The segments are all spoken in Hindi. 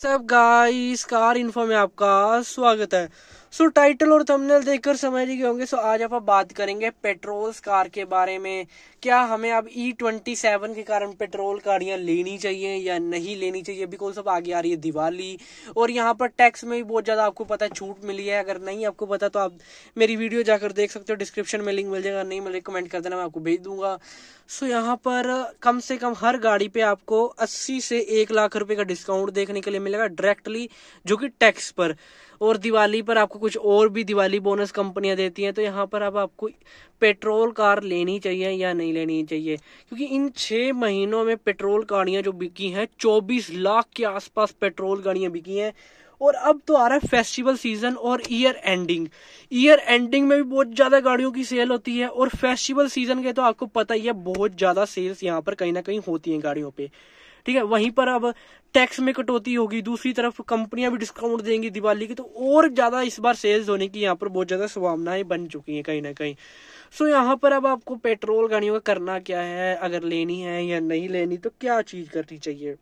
सब गाइस, कार इन्फो में आपका स्वागत है। टाइटल और थंबनेल देखकर समझ ही गए होंगे। आज आप बात करेंगे पेट्रोल कार के बारे में। क्या हमें अब E27 के कारण पेट्रोल गाड़ियां लेनी चाहिए या नहीं लेनी चाहिए, बिकॉज अब आगे आ रही है दिवाली और यहाँ पर टैक्स में भी बहुत ज्यादा आपको पता है छूट मिली है। अगर नहीं आपको पता तो आप मेरी वीडियो जाकर देख सकते हो, डिस्क्रिप्शन में लिंक मिल जाएगा, नहीं मिले कमेंट कर देना, मैं आपको भेज दूंगा। यहाँ पर कम से कम हर गाड़ी पे आपको 80 से 1 लाख रुपए का डिस्काउंट देखने के लिए मिलेगा डायरेक्टली, जो कि टैक्स पर। और दिवाली पर आपको कुछ और भी दिवाली बोनस कंपनियां देती हैं। तो यहाँ पर अब आपको पेट्रोल कार लेनी चाहिए या नहीं लेनी चाहिए, क्योंकि इन 6 महीनों में पेट्रोल गाड़ियां जो बिकी हैं 24 लाख के आसपास पेट्रोल गाड़ियां बिकी हैं। और अब तो आ रहा है फेस्टिवल सीजन और ईयर एंडिंग में भी बहुत ज्यादा गाड़ियों की सेल होती है। और फेस्टिवल सीजन के तो आपको पता ही है, बहुत ज्यादा सेल्स यहाँ पर कहीं ना कहीं होती हैं गाड़ियों पे, ठीक है। वहीं पर अब टैक्स में कटौती होगी, दूसरी तरफ कंपनियां भी डिस्काउंट देंगी दिवाली की, तो और ज्यादा इस बार सेल्स होने की यहाँ पर बहुत ज्यादा संभावनाएं बन चुकी हैं कहीं ना कहीं। यहाँ पर अब आपको पेट्रोल गाड़ियों का करना क्या है, अगर लेनी है या नहीं लेनी, तो क्या चीज करनी चाहिए।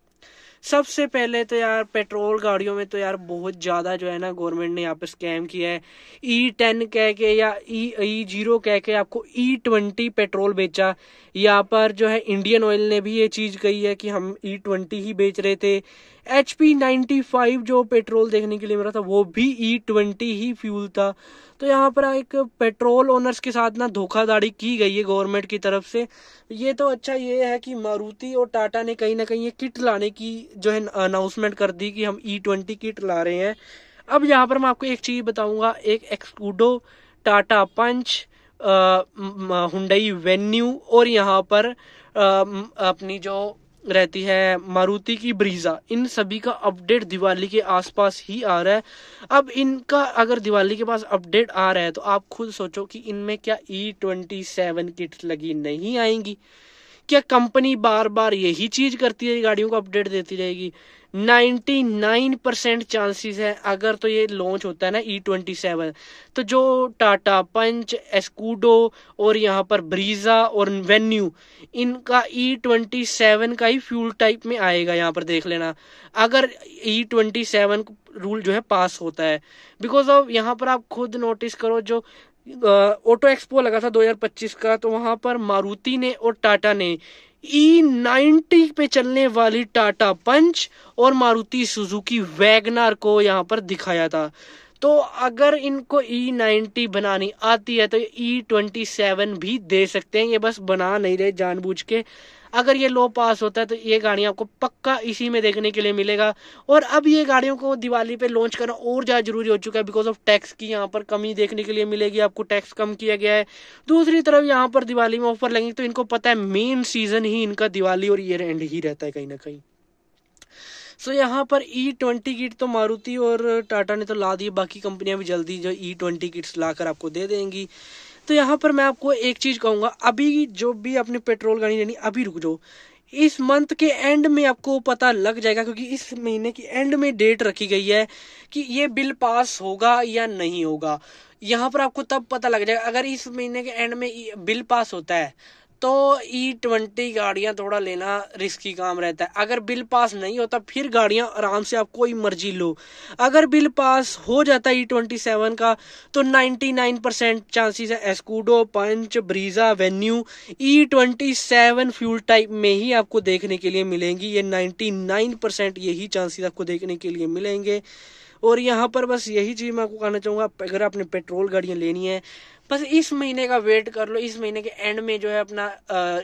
सबसे पहले तो यार पेट्रोल गाड़ियों में तो यार बहुत ज्यादा जो है ना, गवर्नमेंट ने यहाँ पे स्कैम किया है। E10 कह के या E0 कह के आपको E20 पेट्रोल बेचा। यहाँ पर जो है इंडियन ऑयल ने भी ये चीज कही है कि हम E20 ही बेच रहे थे। HP 95 जो पेट्रोल देखने के लिए मिला था वो भी E20 ही फ्यूल था। तो यहाँ पर एक पेट्रोल ओनर्स के साथ ना धोखाधड़ी की गई है गवर्नमेंट की तरफ से। ये तो अच्छा ये है कि मारुति और टाटा ने कहीं ना कहीं ये किट लाने की जो है अनाउंसमेंट कर दी कि हम E20 किट ला रहे हैं। अब यहाँ पर मैं आपको एक चीज बताऊंगा, एक एक्सकूडो, टाटा पंच, हुंडई वेन्यू और यहाँ पर अपनी जो रहती है मारुति की ब्रीजा, इन सभी का अपडेट दिवाली के आसपास ही आ रहा है। अब इनका अगर दिवाली के पास अपडेट आ रहा है तो आप खुद सोचो कि इनमें क्या E27 किट्स लगी नहीं आएंगी। क्या कंपनी बार बार यही चीज करती है, गाड़ियों को अपडेट देती रहेगी। 99% चांसेस है अगर तो ये लॉन्च होता है ना E27, तो जो टाटा पंच, एस्कूडो और यहाँ पर ब्रीजा और वेन्यू, इनका E27 का ही फ्यूल टाइप में आएगा। यहाँ पर देख लेना अगर E27 रूल जो है पास होता है, बिकॉज ऑफ यहाँ पर आप खुद नोटिस करो, जो ऑटो एक्सपो लगा था 2025 का, तो वहां पर मारुति ने और टाटा ने E90 पे चलने वाली टाटा पंच और मारुति सुजुकी वैगनार को यहाँ पर दिखाया था। तो अगर इनको E90 बनानी आती है तो E27 भी दे सकते हैं, ये बस बना नहीं रहे जानबूझ के। अगर ये लो पास होता है तो ये गाड़ियां आपको पक्का इसी में देखने के लिए मिलेगा। और अब ये गाड़ियों को दिवाली पे लॉन्च करना और ज्यादा जरूरी हो चुका है, बिकॉज ऑफ टैक्स की यहाँ पर कमी देखने के लिए मिलेगी, आपको टैक्स कम किया गया है। दूसरी तरफ यहाँ पर दिवाली में ऑफर लगेंगे, तो इनको पता है मेन सीजन ही इनका दिवाली और ईयर एंड ही रहता है कहीं ना कहीं। यहाँ पर E20 किट तो मारुति और टाटा ने तो ला दी, बाकी कंपनियां भी जल्दी जो E20 किट्स लाकर आपको दे देंगी। तो यहाँ पर मैं आपको एक चीज कहूंगा, अभी जो भी अपने पेट्रोल गाड़ी लेनी अभी रुक जाओ, इस मंथ के एंड में आपको पता लग जाएगा, क्योंकि इस महीने की एंड में डेट रखी गई है कि ये बिल पास होगा या नहीं होगा। यहाँ पर आपको तब पता लग जाएगा। अगर इस महीने के एंड में बिल पास होता है तो E20 गाड़ियां थोड़ा लेना रिस्की काम रहता है। अगर बिल पास नहीं होता फिर गाड़ियां आराम से आप कोई मर्जी लो। अगर बिल पास हो जाता है E27 का तो 99% चांसेस है Escudo, Punch, Brezza, Venue E27 fuel type में ही आपको देखने के लिए मिलेंगी। ये 99% यही चांसेस आपको देखने के लिए मिलेंगे। और यहाँ पर बस यही चीज मैं आपको कहना चाहूंगा, अगर आपने पेट्रोल गाड़ियां लेनी है बस इस महीने का वेट कर लो। इस महीने के एंड में जो है अपना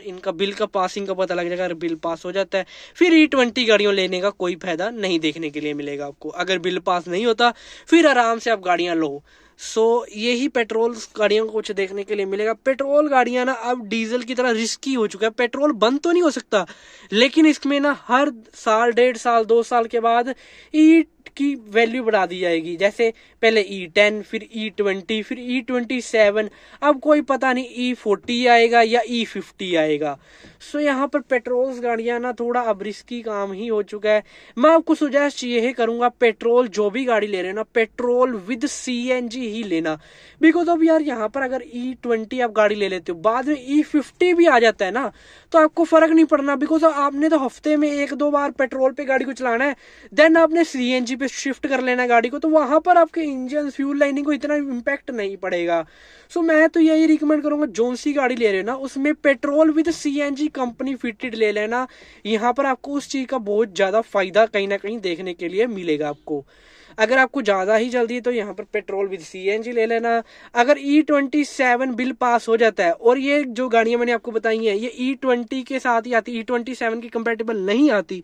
इनका बिल का पासिंग का पता लग जाएगा। अगर बिल पास हो जाता है फिर E20 गाड़ियों लेने का कोई फायदा नहीं देखने के लिए मिलेगा आपको। अगर बिल पास नहीं होता फिर आराम से आप गाड़ियां लो। यही पेट्रोल गाड़ियों को कुछ देखने के लिए मिलेगा। पेट्रोल गाड़ियां ना अब डीजल की तरह रिस्की हो चुका है। पेट्रोल बंद तो नहीं हो सकता, लेकिन इसमें ना हर साल, 1.5 साल, 2 साल के बाद की वैल्यू बढ़ा दी जाएगी। जैसे पहले E10, फिर E20, फिर E27, अब कोई पता नहीं E40 आएगा या E50 आएगा। सो यहाँ पर पेट्रोल गाड़ियां ना थोड़ा अब रिस्की काम ही हो चुका है। मैं आपको सुजेस्ट ये करूंगा, पेट्रोल जो भी गाड़ी ले रहे हो ना, पेट्रोल विद CNG ही लेना। बिकॉज अब यार यहाँ पर अगर E20 आप गाड़ी ले लेते हो, बाद में E50 भी आ जाता है ना, तो आपको फर्क नहीं पड़ना। बिकॉज आपने तो हफ्ते में 1-2 बार पेट्रोल पे गाड़ी को चलाना है, देन आपने CNG पे शिफ्ट कर लेना है गाड़ी को, तो वहां पर आपके इंजन फ्यूल लाइनिंग को इतना इम्पैक्ट नहीं पड़ेगा। सो मैं तो यही रिकमेंड करूंगा, जोन सी गाड़ी ले रहे हो ना उसमें petrol with CNG company fitted ले लेना। यहाँ पर आपको उस चीज का बहुत ज्यादा फायदा कहीं ना कहीं देखने के लिए मिलेगा आपको। अगर आपको ज्यादा ही जल्दी है तो यहाँ पर पेट्रोल विद CNG ले लेना। अगर E27 बिल पास हो जाता है, और ये जो गाड़ियां मैंने आपको बताई हैं ये E20 के साथ ही आती, E27 की कंपेटेबल नहीं आती,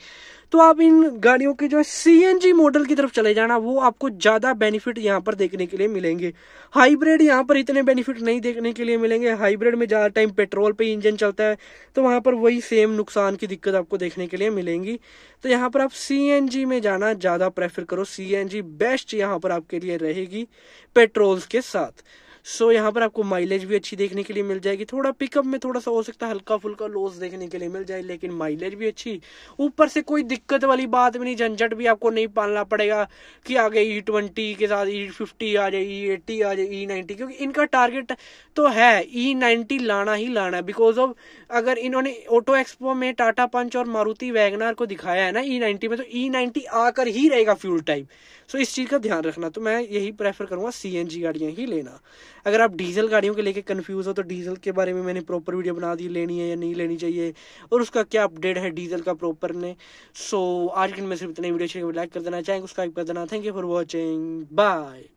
तो आप इन गाड़ियों के जो CNG मॉडल की तरफ चले जाना, वो आपको ज्यादा बेनिफिट यहाँ पर देखने के लिए मिलेंगे। हाइब्रिड यहाँ पर इतने बेनिफिट नहीं देखने के लिए मिलेंगे। हाइब्रिड में ज्यादा टाइम पेट्रोल पे इंजन चलता है, तो वहां पर वही सेम नुकसान की दिक्कत आपको देखने के लिए मिलेंगी। तो यहाँ पर आप CNG में जाना ज्यादा प्रेफर करो। CNG बेस्ट यहाँ पर आपके लिए रहेगी पेट्रोल के साथ। सो यहाँ पर आपको माइलेज भी अच्छी देखने के लिए मिल जाएगी। थोड़ा पिकअप में थोड़ा सा हो सकता है हल्का फुल्का लॉस देखने के लिए मिल जाए, लेकिन माइलेज भी अच्छी। ऊपर से कोई दिक्कत वाली बात भी नहीं, झंझट भी आपको नहीं पालना पड़ेगा कि आगे E20 के साथ E50 आ जाए, E80 आ जाए, E90, क्योंकि इनका टारगेट तो है E90 लाना ही लाना है। बिकॉज ऑफ अगर इन्होंने ऑटो एक्सपो में टाटा पंच और मारुति वैगनार को दिखाया है ना E90 में, तो E90 आकर ही रहेगा फ्यूल टाइप। सो इस चीज का ध्यान रखना। तो मैं यही प्रेफर करूंगा CNG गाड़ियां ही लेना। अगर आप डीजल गाड़ियों के लेके कंफ्यूज हो तो डीजल के बारे में मैंने प्रॉपर वीडियो बना दी, लेनी है या नहीं लेनी चाहिए, और उसका क्या अपडेट है डीजल का प्रॉपर ने। सो आज के मैं सिर्फ इतने वीडियो लाइक कर देना, चैनल को सब्सक्राइब कर देना। Thank you for watching, bye.